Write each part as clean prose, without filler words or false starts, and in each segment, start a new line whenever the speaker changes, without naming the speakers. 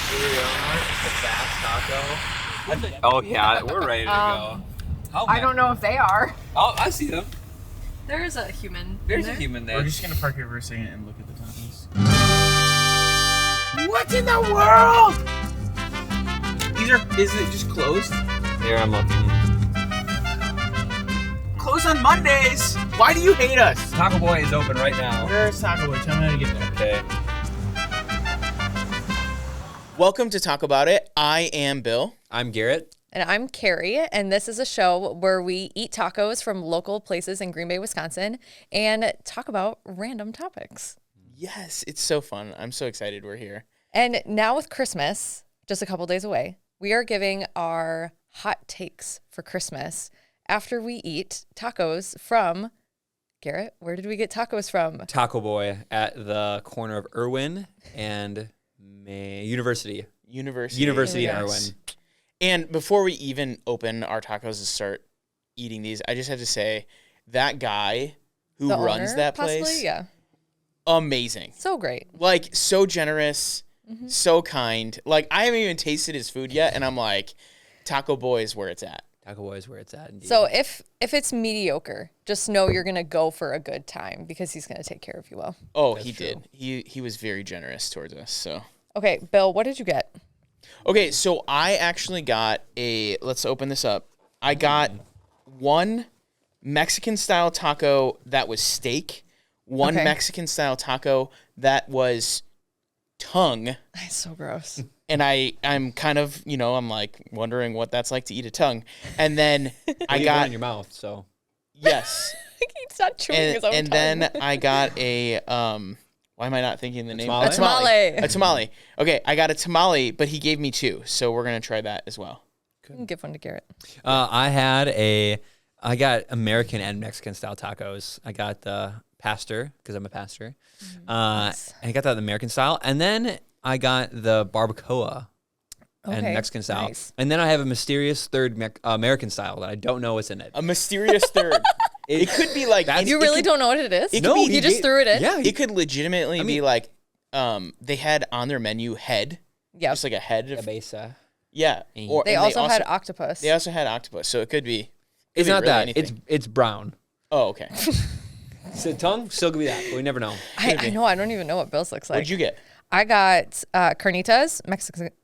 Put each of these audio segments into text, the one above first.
Here we are, the fast taco.
Oh yeah, we're ready to go.
I don't know if they are.
Oh, I see them.
There's a human.
There's
in
a
there.
human there.
We're just gonna park here for a second and look at the tacos. What in the world? Is it just closed?
Here, I'm looking.
Closed on Mondays. Why do you hate us?
Taco Boy is open right now.
Where's Taco Boy? Tell me how to get there.
Okay.
Welcome to Taco Bout It. I am Bill.
I'm Garet.
And I'm Carrie, and this is a show where we eat tacos from local places in Green Bay, Wisconsin, and talk about random topics.
Yes, it's so fun. I'm so excited we're here.
And now with Christmas, just a couple days away, we are giving our hot takes for Christmas after we eat tacos from, Garet, where did we get tacos from?
Taco Boy at the corner of Irwin and University. University in Irwin.
And before we even open our tacos and start eating these, I just have to say that guy who
The
runs
owner,
that
possibly?
place,
Yeah.
amazing.
So great.
Like, so generous, so kind. Like, I haven't even tasted his food yet, and I'm like, Taco Boy is where it's at.
Taco Boy is where it's at. Indeed.
So if it's mediocre, just know you're going to go for a good time because he's going to take care of you well.
Oh,
That's
he
true.
did. He was very generous towards us, so.
Okay, Bill, what did you get?
Okay, so I actually got let's open this up. I got one Mexican-style taco that was steak, one
Okay.
Mexican-style taco that was tongue,
That's so gross.
and I'm kind of, I'm like wondering what that's like to eat a tongue. And then I
You have one
got,
in your mouth, so.
yes,
He's not chewing his own
and
tongue.
then I got why am I not thinking the name?
tamale?
A tamale.
A tamale. Okay, I got a tamale, but he gave me two, so we're going to try that as well.
You can give one to Garet.
I got American and Mexican style tacos. I got the pastor because I'm a pastor. I got that American style, and then I got the barbacoa and
Okay,
Mexican style,
nice.
and then I have a mysterious third American style that I don't know what's in it.
A mysterious third. It could be like
You really don't know what it is?
it could be-
You just threw it in?
Yeah,
It could legitimately be like they had on their menu head,
Yeah.
just like a head.
a
Of,
base.
yeah. Or,
They
and
also had octopus.
They also had octopus, so it could be.
It's not
really
that.
anything.
It's brown.
Oh, okay.
So tongue still could be that, but we never know.
I know. I don't even know what Bill's looks like.
What'd you get?
I got carnitas,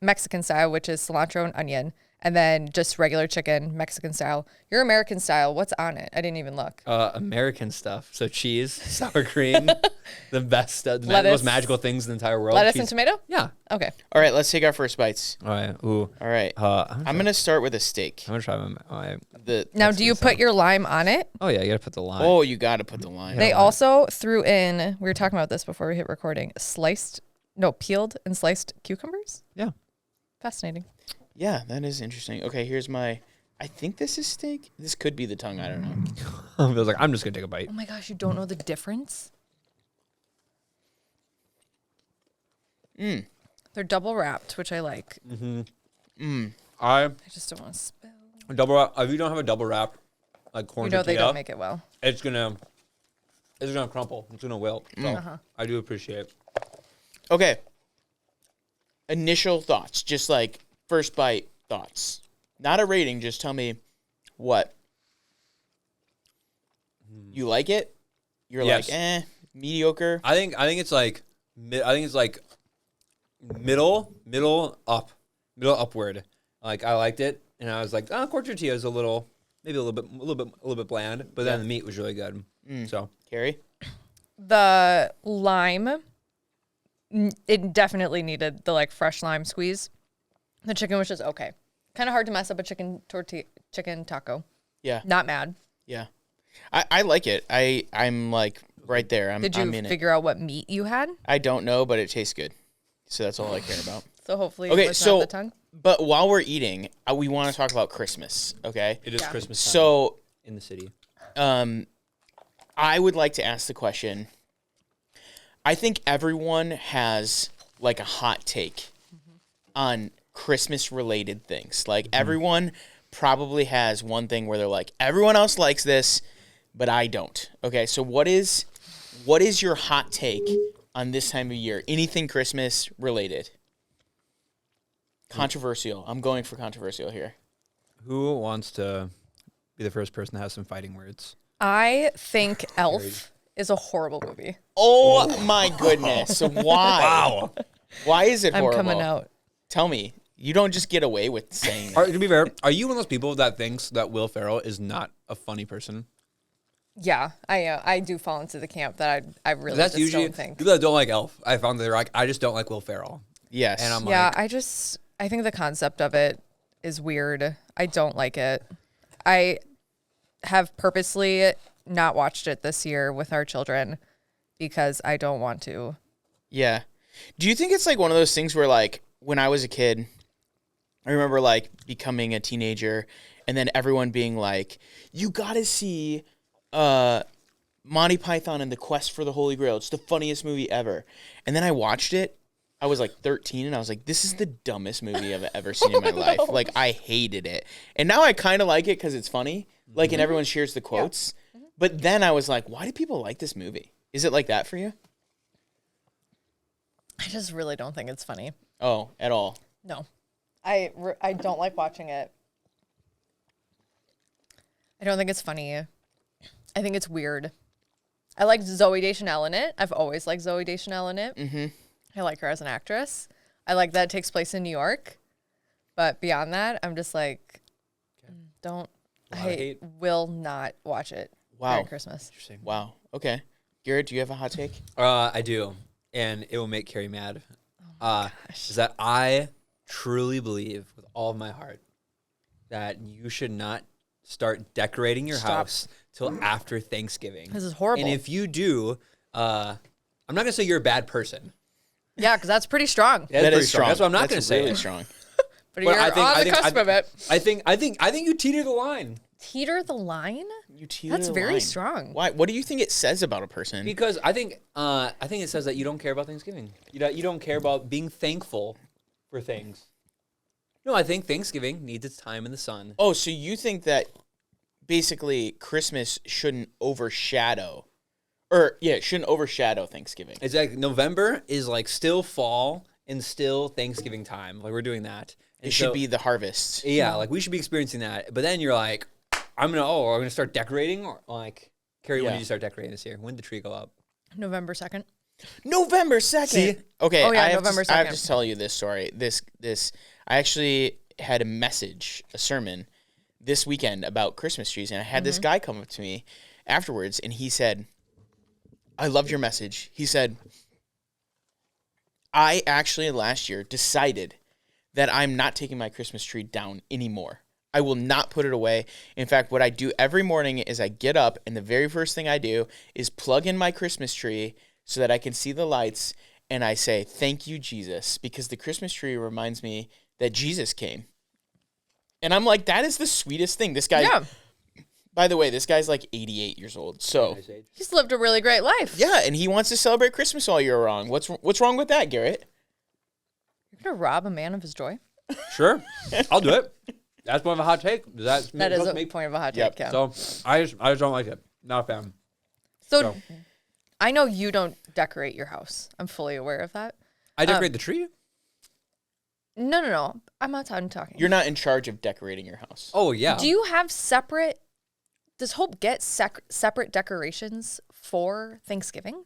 Mexican style, which is cilantro and onion, and then just regular chicken, Mexican style. Your American style, what's on it? I didn't even look.
American stuff. So cheese, sour cream, the best, the
Lettuce.
most magical things in the entire world.
Lettuce
Cheese.
and tomato?
Yeah.
Okay.
All right, let's take our first bites.
All right. Ooh.
All right. I'm gonna start with a steak.
I'm gonna try my.
Now, do you put your lime on it?
Oh yeah, you gotta put the lime.
Oh, you got to put the lime.
They also threw in, we were talking about this before we hit recording, peeled and sliced cucumbers.
Yeah.
Fascinating.
Yeah, that is interesting. Okay, here's my. I think this is steak. This could be the tongue. I don't know.
I was like, I'm just gonna take a bite.
Oh my gosh, you don't know the difference? They're double wrapped, which I like.
I
I just don't want to spill.
double wrap. If you don't have a double wrap, like corn
You know they
tortilla,
don't make it well.
it's gonna crumple. It's gonna wilt. So I do appreciate.
Okay. Initial thoughts, just like first bite thoughts. Not a rating, just tell me what. You like it? You're
Yes.
like, mediocre.
I think it's like middle upward. Like I liked it, and I was like, corn tortilla is a little bit bland, but then the meat was really good. So
Carrie?
The lime, it definitely needed the like fresh lime squeeze. The chicken was just okay. Kind of hard to mess up a chicken taco.
Yeah.
Not mad.
Yeah. I like it. I'm like right there. I'm
Did
in
you
it.
figure out what meat you had?
I don't know, but it tastes good. So that's all I care about.
So hopefully
Okay,
it was
so
not the tongue.
but while we're eating, we want to talk about Christmas, okay?
it is Christmas time
So
in the city.
I would like to ask the question. I think everyone has like a hot take on Christmas related things. Like everyone probably has one thing where they're like, everyone else likes this, but I don't. Okay, so what is your hot take on this time of year? Anything Christmas related? Controversial. I'm going for controversial here.
Who wants to be the first person to have some fighting words?
I think Elf is a horrible movie.
Oh my goodness. Why?
Wow.
Why is it horrible?
I'm coming out.
Tell me. You don't just get away with saying that.
To be fair, are you one of those people that thinks that Will Ferrell is not a funny person?
Yeah, I do fall into the camp that I really
That's
just
usually
don't think.
people that don't like Elf. I found that they're like, I just don't like Will Ferrell.
Yes.
And I'm
Yeah,
like,
I think the concept of it is weird. I don't like it. I have purposely not watched it this year with our children because I don't want to.
Yeah. Do you think it's like one of those things where like when I was a kid, I remember like becoming a teenager and then everyone being like, you got to see Monty Python and the Quest for the Holy Grail. It's the funniest movie ever. And then I watched it. I was like 13 and I was like, this is the dumbest movie I've ever seen in my life. Like I hated it. And now I kind of like it because it's funny. Like, and everyone shares the quotes. Yeah. But then I was like, why do people like this movie? Is it like that for you?
I just really don't think it's funny.
Oh, at all?
No. I don't like watching it. I don't think it's funny. I think it's weird. I like Zooey Deschanel in it. I've always liked Zooey Deschanel in it. Mm-hmm. I like her as an actress. I like that it takes place in New York. But beyond that, I'm just like, I will not watch it during Christmas.
Interesting.
Wow. Okay. Garrett, do you have a hot take?
I do. And it will make Carrie mad. Is that I truly believe with all of my heart that you should not start decorating your house till after Thanksgiving.
This is horrible.
And if you do, I'm not going to say you're a bad person.
Yeah, because that's pretty strong.
That is strong. That's what I'm not going to say.
Really strong.
But you're on the cusp of it.
I think you teeter the line.
Teeter the line? That's
the
very
line.
strong.
Why? What do you think it says about a person?
Because I think it says that you don't care about Thanksgiving. You don't care about being thankful for things. No, I think Thanksgiving needs its time in the sun.
Oh, so you think that basically Christmas shouldn't overshadow Thanksgiving.
It's like November is like still fall and still Thanksgiving time. Like we're doing that. And
it should be the harvest.
Yeah, like we should be experiencing that. I'm gonna start decorating. Or like Carrie, when did you start decorating this year? When did the tree go up?
November 2nd.
November 2nd.
See?
Okay.
Oh yeah, November 2nd.
I have to tell you this story. I actually had a sermon this weekend about Christmas trees, and I had this guy come up to me afterwards, and he said, I loved your message. He said, I actually last year decided that I'm not taking my Christmas tree down anymore. I will not put it away. In fact, what I do every morning is I get up, and the very first thing I do is plug in my Christmas tree so that I can see the lights, and I say, thank you, Jesus, because the Christmas tree reminds me that Jesus came. And I'm like, that is the sweetest thing. This guy, by the way, this guy's like 88 years old. So
he's lived a really great life.
Yeah, and he wants to celebrate Christmas all year long. What's wrong with that, Garrett?
You're going to rob a man of his joy?
Sure. I'll do it. That's one of a hot take.
That is a point of a hot take, yeah.
So I just don't like it. Not a fan.
So I know you don't decorate your house. I'm fully aware of that.
I decorate the tree?
No. I'm not done talking.
You're not in charge of decorating your house.
Oh, yeah.
Do you have does Hope get separate decorations for Thanksgiving?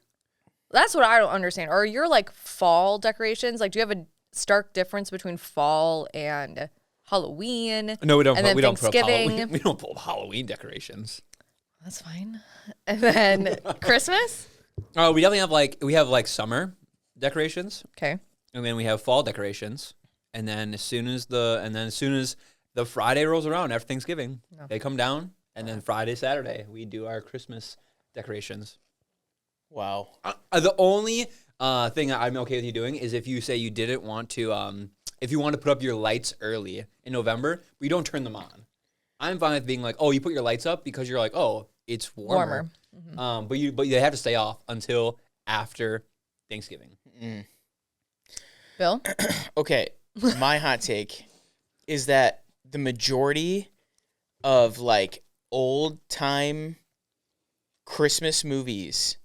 That's what I don't understand. Or are your like fall decorations, like do you have a stark difference between fall and Halloween?
No, we don't.
And then
we
Thanksgiving.
We don't pull Halloween decorations.
That's fine. And then Christmas?
Oh, we definitely have summer decorations.
Okay.
And then we have fall decorations. And then as soon as the Friday rolls around after Thanksgiving, they come down. And then Friday, Saturday, we do our Christmas decorations.
Wow.
The only thing I'm okay with you doing is if you say you didn't want to, if you want to put up your lights early in November, but you don't turn them on. I'm fine with being like, oh, you put your lights up because you're like, oh, it's warmer. Mm-hmm. But they have to stay off until after Thanksgiving.
Mm.
Bill?
Okay. My hot take is that the majority of like old time Christmas movies,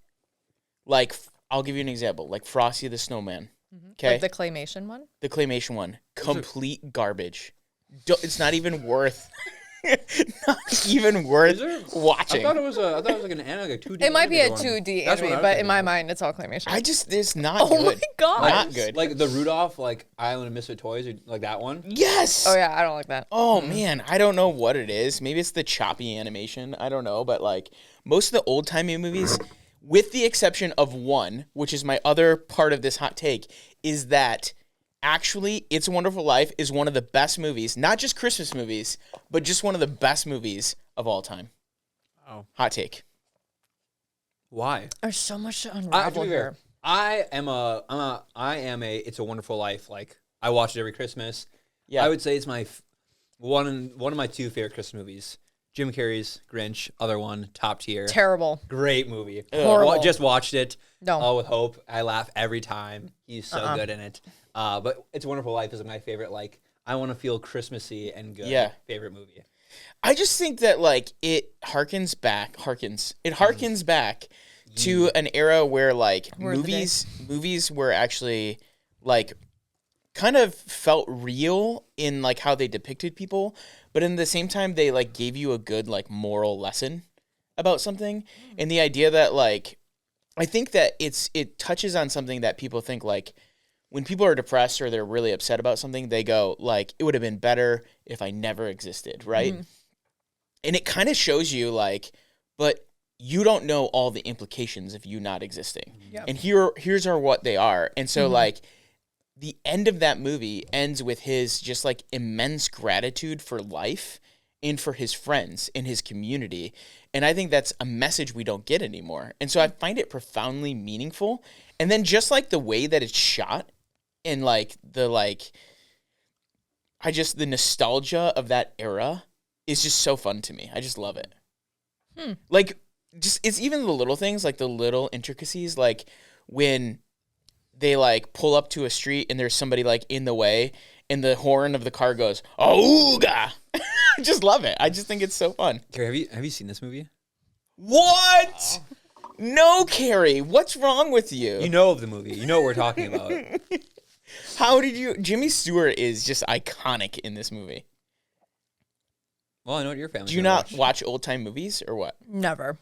like I'll give you an example, like Frosty the Snowman. Okay,
like the claymation one.
The claymation one complete garbage. It's not even worth. Not even worth watching.
I thought it was like an anime, like a 2D.
It might be a
one.
2D
That's what
anime,
I was
but in
thinking
my
of.
mind, it's all claymation.
It's not
Oh
good.
my God.
Not good.
Like the Rudolph, like Island of Misfit Toys, or like that one.
Yes.
Oh yeah, I don't like that.
Oh man, I don't know what it is. Maybe it's the choppy animation. I don't know, but like most of the old timey movies, with the exception of one, which is my other part of this hot take, is that actually It's a Wonderful Life is one of the best movies, not just Christmas movies, but just one of the best movies of all time.
Oh,
Hot take.
why?
There's so much to
To
unravel
be
here.
fair, I am a It's a Wonderful Life. Like I watch it every Christmas.
Yeah.
I would say it's my one of my two favorite Christmas movies. Jim Carrey's Grinch, other one, top tier.
Terrible.
Great movie.
Horrible.
Just watched it.
No.
All with Hope. I laugh every time. He's so good in it. But It's a Wonderful Life is my favorite. Like I want to feel Christmassy and good.
Yeah.
Favorite movie.
I just think that like it harkens back to an era where like
Word of the day.
movies were actually like kind of felt real in like how they depicted people, but in the same time they like gave you a good like moral lesson about something. And the idea that like I think that it touches on something that people think like when people are depressed or they're really upset about something, they go like it would have been better if I never existed, right? And it kind of shows you like, but you don't know all the implications of you not existing.
Yep.
And here's are what they are. And so like the end of that movie ends with his just like immense gratitude for life and for his friends and his community. And I think that's a message we don't get anymore. And so I find it profoundly meaningful. And then just like the way that it's shot and like the nostalgia of that era is just so fun to me. I just love it. Like just it's even the little things, like the little intricacies, like when they like pull up to a street and there's somebody like in the way and the horn of the car goes, "Ooga." I just love it. I just think it's so fun.
Carrie, have you seen this movie?
What? No, Carrie. What's wrong with you?
You know of the movie. You know what we're talking about.
How did you? Jimmy Stewart is just iconic in this movie.
Well, I know what your family.
Do you not watch old time movies or what?
Never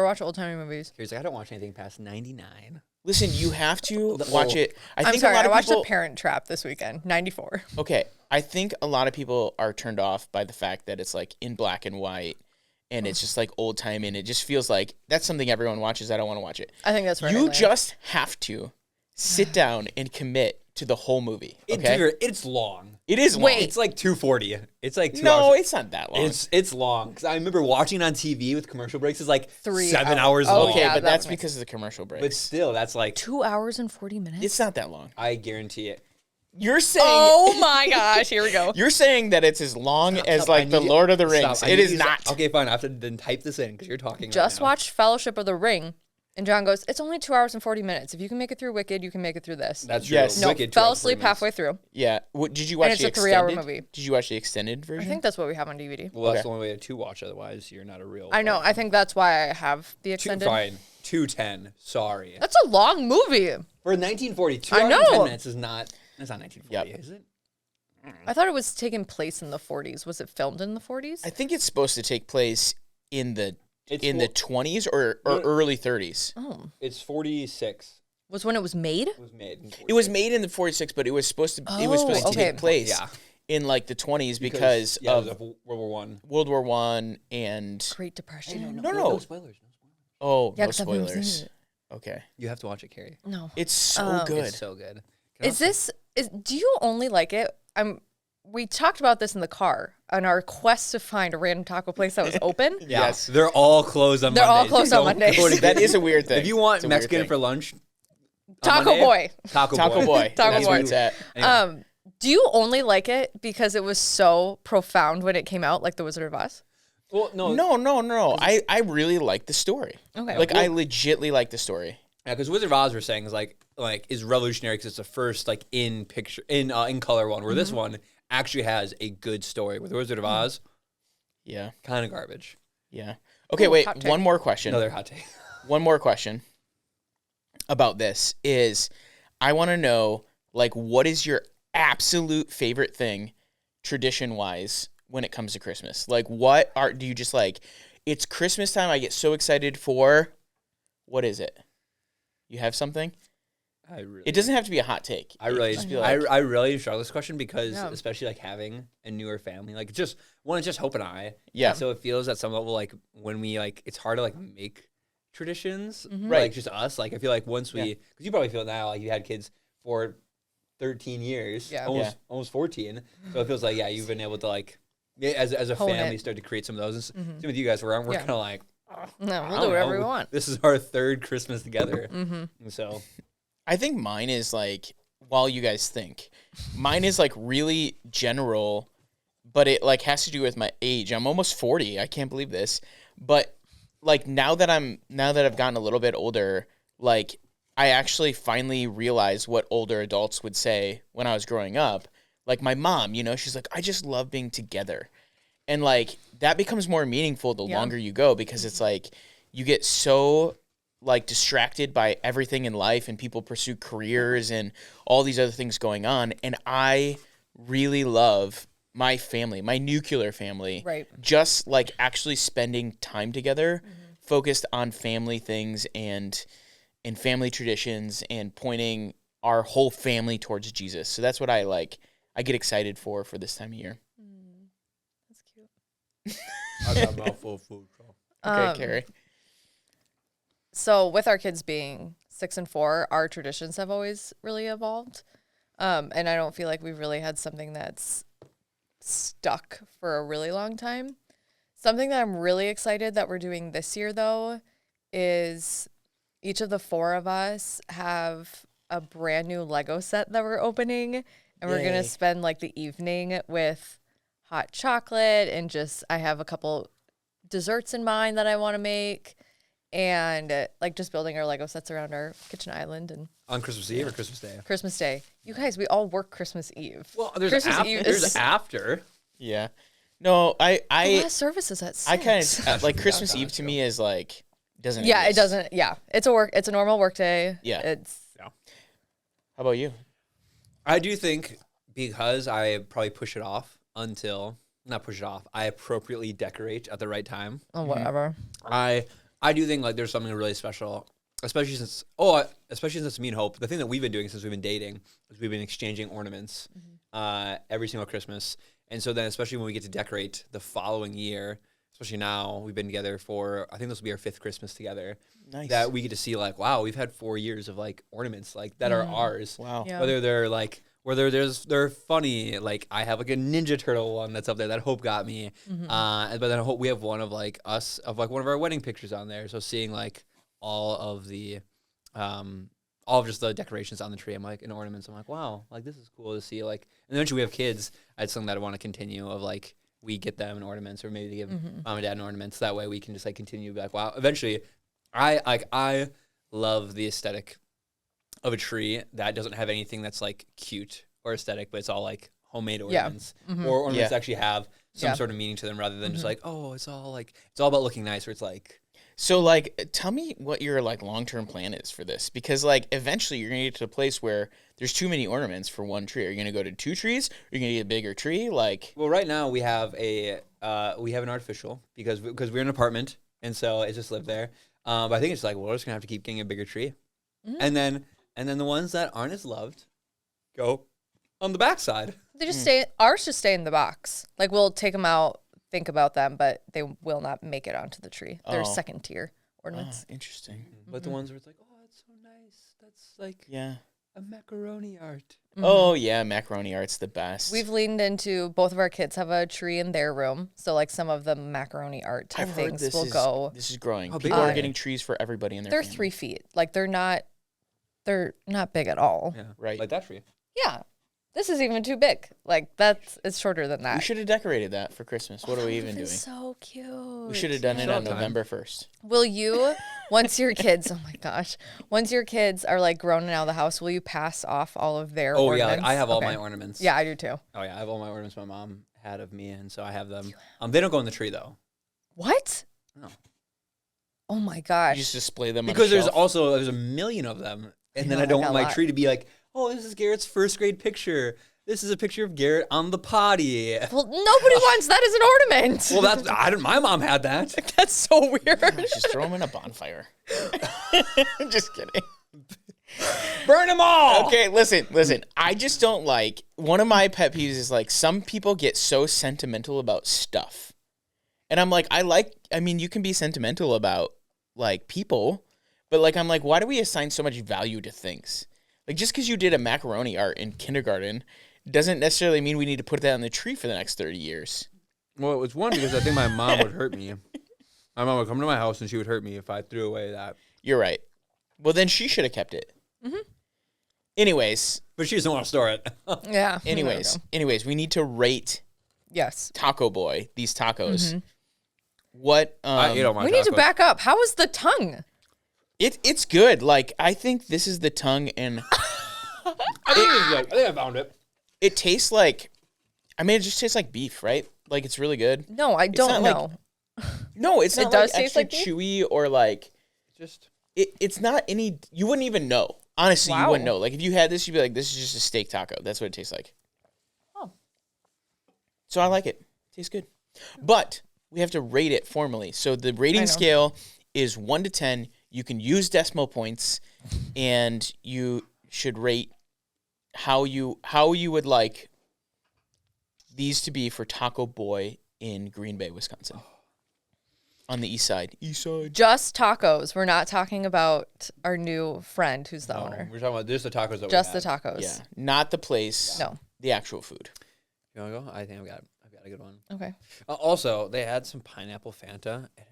watch old timey movies.
Carrie's like, I don't watch anything past 99.
Listen, you have to watch it.
I'm sorry,
a lot
I
of
watched
people,
The Parent Trap this weekend. 94.
Okay, I think a lot of people are turned off by the fact that it's like in black and white, and it's just like old time, and it just feels like that's something everyone watches. I don't want to watch it.
I think that's right.
You just have to sit down and commit to the whole movie. Okay,
It's long.
it is long.
Wait.
It's like 240. It's like 2
no,
hours.
it's not that long.
It's long because I remember watching it on TV with commercial breaks. It's like
3
7
hours.
hours
Oh,
long.
okay,
yeah,
but
that
that's
would make
because of the commercial breaks.
But still, that's like
2 hours and 40 minutes.
It's not that long.
I guarantee it.
You're saying
Oh my gosh, here we go.
you're saying that it's as long as
Stop.
like
I
the
need-
Lord of the Rings.
Stop. I
It
need
is
you to-
not.
Okay, fine. I have to then type this in because you're talking.
Just
right now.
watched Fellowship of the Ring, and John goes, "It's only 2 hours and 40 minutes. If you can make it through Wicked, you can make it through this."
That's true.
Yes.
no,
Wicked, 2
fell
hours, 40
asleep
minutes.
halfway through.
Yeah. Did you watch
it's
the
a 3-hour
extended?
movie.
Did you watch the extended
I
version?
think that's what we have on DVD.
Well, that's
Okay.
the only way to watch. Otherwise, you're not a real.
I know. I think that's why I have the extended.
Fine. 210. Sorry.
That's a long movie.
For 1940, 2
I
hours and 10
know.
minutes is not. That's not 1940,
Yep.
is it?
I thought it was taking place in the 40s. Was it filmed in the 40s?
I think it's supposed to take place in the
It's
the 20s or early 30s.
Oh,
It's 46.
was when it was made.
It was made. In 46.
It was made in the 46, but it was supposed to
Oh, okay.
take place
Yeah.
in like the 20s because
yeah,
of
it was World War One.
World War One and
Great Depression.
No.
No spoilers.
oh
Yeah,
no
'cause I've never
spoilers.
seen it.
Okay,
You have to watch it, Carrie.
No.
it's so good.
It's so good.
Do you only like it? We talked about this in the car on our quest to find a random taco place that was open.
Yeah.
Yes.
They're all closed on
They're all
Mondays.
closed on
Don't
Mondays.
go to-
That is a weird thing.
If you want
It's a weird
Mexican
thing.
for lunch, on
Taco
Monday,
Boy.
Taco
Taco Boy,
Taco
that's
Boy.
where it's at.
Anyway.
Do you only like it because it was so profound when it came out, like The Wizard of Oz?
Well, no.
No. I really like the story.
Okay.
Like I legitly like the story.
Yeah, because Wizard of Oz, we're saying, is like is revolutionary because it's the first like in color one. Where this one actually has a good story. With the Wizard of Oz,
Yeah.
kind of garbage.
Yeah. Okay,
Ooh,
wait.
hot take.
One more question.
Another hot take.
One more question about this is I want to know, like, what is your absolute favorite thing, tradition-wise, when it comes to Christmas? Like, what do you just like? It's Christmas time. I get so excited for. What is it? You have something? It doesn't have to be a hot take.
I really struggle with this question because especially like having a newer family, like just one, it's just Hope and I.
Yeah.
So it feels at some level like when we like, it's hard to like make traditions,
Right.
like just us. Like I feel like once we, because you probably feel now like you had kids for 13 years, almost 14. So it feels like you've been able to like as a family start to create some of those. And same with you guys, where we're kind of like,
no, we'll do whatever we want.
This is our third Christmas together, so.
I think mine is like, while you guys think, mine is like really general, but it like has to do with my age. I'm almost 40. I can't believe this. But like now that I've gotten a little bit older, like I actually finally realized what older adults would say when I was growing up. Like my mom, she's like, I just love being together. And like that becomes more meaningful the longer you go, because it's like you get so like distracted by everything in life and people pursue careers and all these other things going on. And I really love my family, my nuclear family,
right?
Just like actually spending time together, focused on family things and family traditions and pointing our whole family towards Jesus. So that's what I get excited for this time of year.
That's cute.
I got a mouthful of food.
Okay, Carrie.
So with our kids being 6 and 4, our traditions have always really evolved. And I don't feel like we've really had something that's stuck for a really long time. Something that I'm really excited that we're doing this year, though, is each of the 4 of us have a brand new Lego set that we're opening. And we're going to spend like the evening with hot chocolate and I have a couple desserts in mind that I want to make. And like just building our Lego sets around our kitchen island. And
on Christmas Eve or Christmas Day?
Christmas Day. You guys, we all work Christmas Eve.
Well, there's after.
Yeah. No,
the last service is at 6.
I kind of like Christmas Eve to me is like doesn't.
Yeah,
exist.
it doesn't. Yeah, it's a normal work day.
Yeah. How about you?
I do think because I probably push it off until not push it off. I appropriately decorate at the right time.
Oh, whatever.
I do think like there's something really special, especially since me and Hope. The thing that we've been doing since we've been dating is we've been exchanging ornaments every single Christmas. And so then, especially when we get to decorate the following year, especially now, we've been together for, I think this will be our 5th Christmas together.
Nice.
That we get to see like, wow, we've had 4 years of like ornaments like that are ours.
Wow.
Yeah.
Whether they're funny, like I have like a Ninja Turtle one that's up there that Hope got me. But then Hope, we have one of like us, of like one of our wedding pictures on there. So seeing like all of just the decorations on the tree, I'm like, and ornaments, I'm like, wow, like this is cool to see. Like, and eventually we have kids. It's something that I want to continue of like, we get them an ornaments or maybe they give mom and dad an ornaments. That way we can just like continue to be like, wow, eventually I love the aesthetic of a tree that doesn't have anything that's like cute or aesthetic, but it's all like homemade ornaments or ornaments that actually have some sort of meaning to them rather than just like, oh, it's all about looking nice, or it's like.
So like, tell me what your like long-term plan is for this, because like eventually you're gonna get to a place where there's too many ornaments for one tree. Are you gonna go to 2 trees? Are you gonna get a bigger tree? Like,
well, right now we have an artificial because we're in an apartment and so it's just lived there. But I think it's like, well, we're just gonna have to keep getting a bigger tree, and then the ones that aren't as loved go on the backside.
They just ours just stay in the box. Like we'll take them out, think about them, but they will not make it onto the tree. They're second tier ornaments.
Interesting.
But the ones where it's like, oh, that's so nice. That's like a macaroni art.
Oh yeah, macaroni art's the best.
We've leaned into, both of our kids have a tree in their room, so like some of the macaroni art type things will go.
This is growing.
How big
People
are
are
they?
getting trees for everybody in their
They're
family.
3 feet. Like they're not big at all.
Yeah,
Right.
Like that tree.
Yeah. This is even too big. Like it's shorter than that.
We should have decorated that for Christmas. What are we even doing?
It's so cute.
We should have done it on
Showtime.
November 1st.
Will you, once your kids, oh my gosh, once your kids are like grown and out of the house, will you pass off all of their
Oh
ornaments?
yeah, like I have all
Okay.
my ornaments.
Yeah, I do too.
Oh yeah, I have all my ornaments my mom had of me, and so I have them. They don't go in the tree though.
What?
No.
Oh my
You
gosh.
just display them
Because
on a shelf.
there's a million of them, and then
know,
I don't
I got
want
a
my
lot.
tree to be like, oh, this is Garrett's first grade picture. This is a picture of Garet on the potty.
Well, nobody wants that as an ornament.
Well, my mom had that.
That's so weird.
Just throw them in a bonfire. Just kidding.
Burn them all.
Okay, listen. I just don't like, one of my pet peeves is like some people get so sentimental about stuff. And I'm like, I mean, you can be sentimental about like people, but like, I'm like, why do we assign so much value to things? Like just because you did a macaroni art in kindergarten doesn't necessarily mean we need to put that on the tree for the next 30 years.
Well, it was one because I think my mom would hurt me. My mom would come to my house and she would hurt me if I threw away that.
You're right. Well, then she should have kept it. Mm-hmm. Anyways.
But she doesn't want to store it.
Yeah.
Anyways, we need to rate
Yes.
Taco Boy, these tacos. Mm-hmm. What
I ate all my
we
tacos.
need to back up. How was the tongue?
It's good. Like I think this is the tongue, and
I think it's good. I think I found it.
It tastes like, I mean, it just tastes like beef, right? Like it's really good.
No, I don't know.
No, it's not.
It does
like
taste
extra
like beef?
chewy or like
Just
it's not any. You wouldn't even know. Honestly,
Wow.
you wouldn't know. Like if you had this, you'd be like, this is just a steak taco. That's what it tastes like.
Oh.
So I like it. Tastes good, but we have to rate it formally. So the rating scale is 1 to 10. You can use decimal points, and you should rate how you would like these to be for Taco Boy in Green Bay, Wisconsin. On the east side.
Just tacos. We're not talking about our new friend who's the owner.
we're talking about just the tacos that
Just
we
the
had.
tacos.
Yeah, not the place.
No.
The actual food.
You want to go? I think I've got a good one.
Okay.
Also, they had some pineapple Fanta, and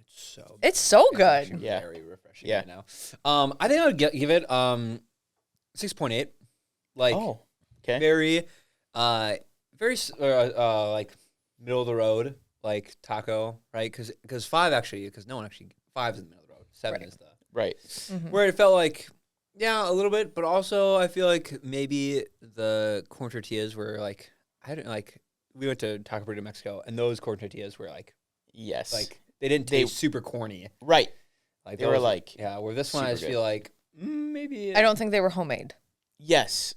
It's so good.
actually
Yeah.
very refreshing
Yeah.
right now. I think I would give it 6.8. Like
okay.
very like middle of the road, like taco, right? Because 5 actually, because no one actually 5 is in the middle of the road. 7
Right.
is the
Right.
Mm-hmm.
where it felt like. Yeah, a little bit, but also I feel like maybe the corn tortillas were like we went to Taco Bout Mexico, and those corn tortillas were like
Yes.
they didn't taste super corny.
Right.
Like
They were like
where this one I just
super
feel like maybe
I don't think they were homemade.
Yes.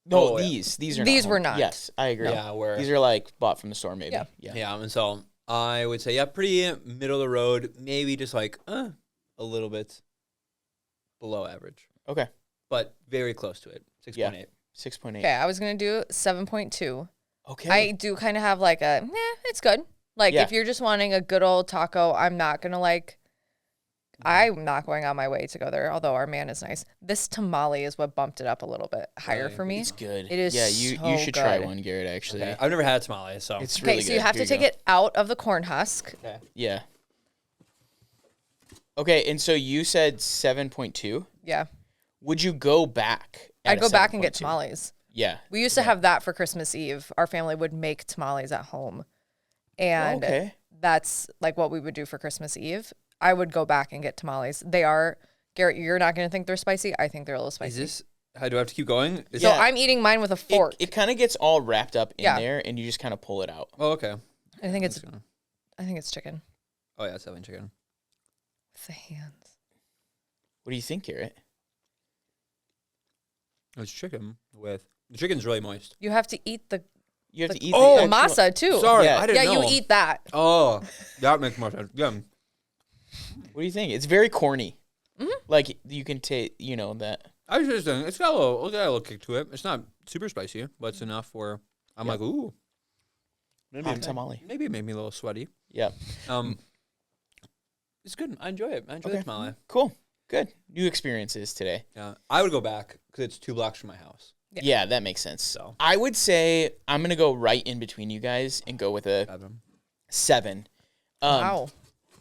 No,
Oh, yeah.
these are
These
not
were
home.
not.
Yes, I agree.
yeah where
These are like bought from the store maybe.
Yeah.
yeah, and so I would say pretty middle of the road, maybe just like a little bit below average,
Okay.
but very close to it. 6.8.
6.8.
Okay, I was going to do 7.2.
Okay.
I do kind of have like a, it's good. Like
Yeah.
if you're just wanting a good old taco, I'm not going to I'm not going on my way to go there, although our man is nice. This tamale is what bumped it up a little bit higher
Really?
for me.
It's good.
It is
Yeah, you
so
should try
good.
one, Garet, actually.
Okay. I've never had a tamale, so
It's
Okay,
really
so
good.
you have
Here
to take
go.
it out of the corn husk.
okay.
Yeah. Okay, and so you said 7.2.
Yeah.
Would you go back? at
I'd
a
go back and get
7.2?
tamales.
Yeah.
We used to have that for Christmas Eve. Our family would make tamales at home. And
Okay.
that's like what we would do for Christmas Eve. I would go back and get tamales. They are, Garet, you're not going to think they're spicy. I think they're a little spicy.
Is this? How do I have to keep going?
So
Yeah.
I'm eating mine with a fork.
It kind of gets all wrapped up in
Yeah.
there, and you just kind of pull it out.
Oh, okay.
I think it's chicken
Oh yeah, it's having chicken.
with the hands.
What do you think, Garet?
It's chicken with the chicken's really moist.
You have to eat the
You have to eat
oh,
the actual-
masa too.
Sorry,
Yeah.
I didn't
Yeah,
know.
you eat that.
Oh, that makes more sense. Yeah.
What do you think? It's very corny.
Mm-hmm.
Like you can take, that.
I was just saying, it's got a little kick to it. It's not super spicy, but it's enough where I'm like, ooh. Maybe
Hot tamale.
Maybe it made me a little sweaty.
Yeah.
It's good. I enjoy it. I enjoy the tamale.
Cool. Good. New experiences today.
Yeah, I would go back because it's 2 blocks from my house.
Yeah, that makes sense.
So.
I would say I'm gonna go right in between you guys and go with a 7.
Wow.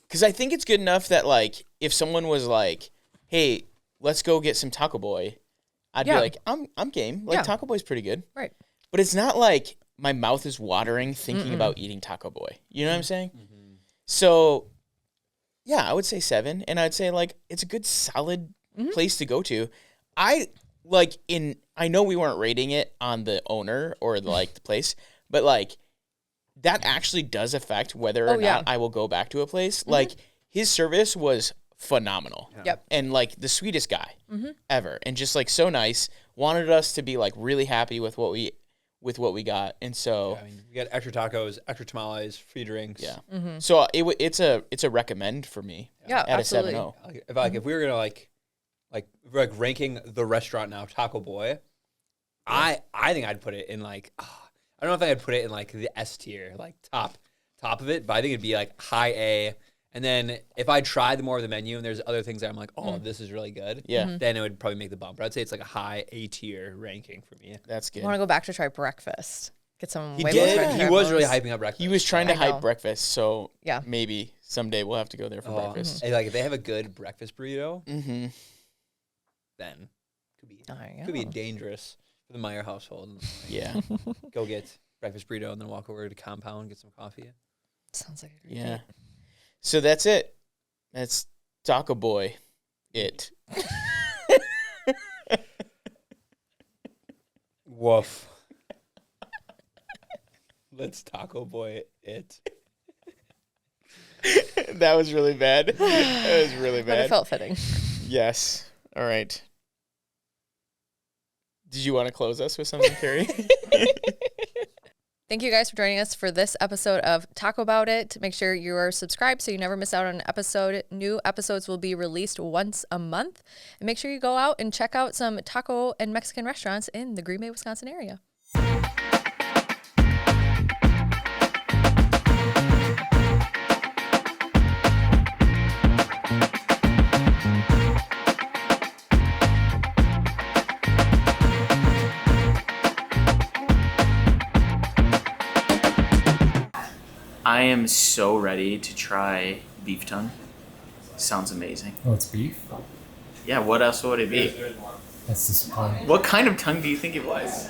Because I think it's good enough that like if someone was like, "Hey, let's go get some Taco Boy," I'd be
Yeah.
like, "I'm game." Like
Yeah.
Taco Boy's pretty good,
Right.
but it's not like my mouth is watering thinking about eating Taco Boy. You know what I'm saying?
Mm-hmm.
So, yeah, I would say 7, and I'd say like it's a good solid place to go to. I know we weren't rating it on the owner or the place, but like that actually does affect whether or not I will go back to a place. Like his service was phenomenal.
Yep.
And like the sweetest guy ever, and just like so nice. Wanted us to be like really happy with what we with what we got, and so
I mean, we got extra tacos, extra tamales, free drinks.
yeah. So it's a recommend for me.
Yeah,
at
absolutely.
a 7-0.
If we were gonna like if we're like ranking the restaurant now, Taco Boy, I think I'd put it in like I don't know if I'd put it in like the S tier, like top of it, but I think it'd be like high A. And then if I tried more of the menu and there's other things that I'm like, oh, this is really good,
Yeah.
then it would probably make the bump. But I'd say it's like a high A tier ranking for me.
That's good.
I want to go back to try breakfast. Get some
He
way
did.
more
He was really hyping up breakfast.
He was trying to
I know.
hype breakfast, so
Yeah.
maybe someday we'll have to go there for breakfast.
Hey, like if they have a good breakfast burrito,
Mm-hmm.
then
There you
could be
go.
dangerous for the Meyer household.
Yeah.
Go get breakfast burrito and then walk over to Compound, get some coffee.
Sounds like a great
Yeah.
date.
So that's it. That's Taco Boy. It.
Woof. Let's Taco Boy it.
That was really bad. That was really
But it
bad.
felt fitting.
Yes. All right. Did you want to close us with something, Carrie?
Thank you guys for joining us for this episode of Taco Bout It. Make sure you are subscribed so you never miss out on an episode. New episodes will be released once a month. And make sure you go out and check out some taco and Mexican restaurants in the Green Bay, Wisconsin area.
I am so ready to try beef tongue. Sounds amazing.
Oh, it's beef?
Yeah, what else would it be?
That's disappointing.
What kind of tongue do you think it was?